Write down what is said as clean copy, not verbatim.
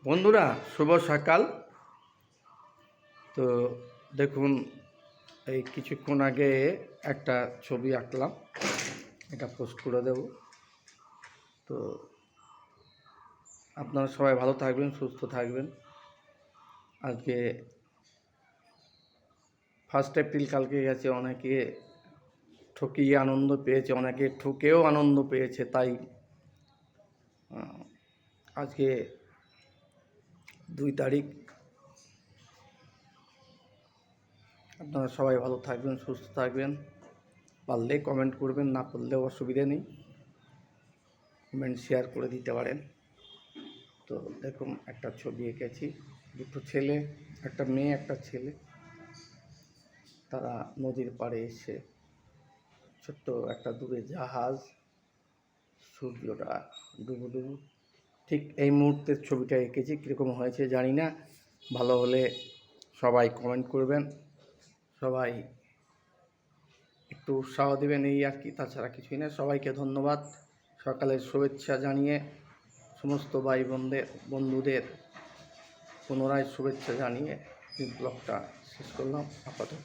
বন্ধুরা, শুভ সকাল। তো দেখুন, এই কিছুক্ষণ আগে একটা ছবি আঁকলাম, এটা পোস্ট করে দেব। তো আপনারা সবাই ভালো থাকবেন, সুস্থ থাকবেন। আজকে 1 এপ্রিল, কালকে গেছে। অনেকে ঠকিয়ে আনন্দ পেয়েছে, অনেকে ঠকেও আনন্দ পেয়েছে। তাই আজকে 2 তারিখ। আপনারা সবাই ভালো থাকবেন, সুস্থ থাকবেন। পারলে কমেন্ট করবেন, না করলেও অসুবিধা নেই, কমেন্ট শেয়ার করে দিতে পারেন। তো দেখুন, একটা ছবি এঁকেছি, 2টো ছেলে, একটা মেয়ে একটা ছেলে। তারা নদীর পাড়ে এসে ছোট্ট একটা দূরে জাহাজ, সূর্যটা ডুবু ডুবু, ঠিক এই মুহূর্তের ছবিটা এঁকেছি। কীরকম হয়েছে জানি না, ভালো হলে সবাই কমেন্ট করবেন, সবাই একটু উৎসাহ দেবেন, এই আর কি, তাছাড়া কিছুই না। সবাইকে ধন্যবাদ। সকালের শুভেচ্ছা জানিয়ে সমস্ত ভাই বন্ধুদের পুনরায় শুভেচ্ছা জানিয়ে ব্লগটা শেষ করলাম আপাতত।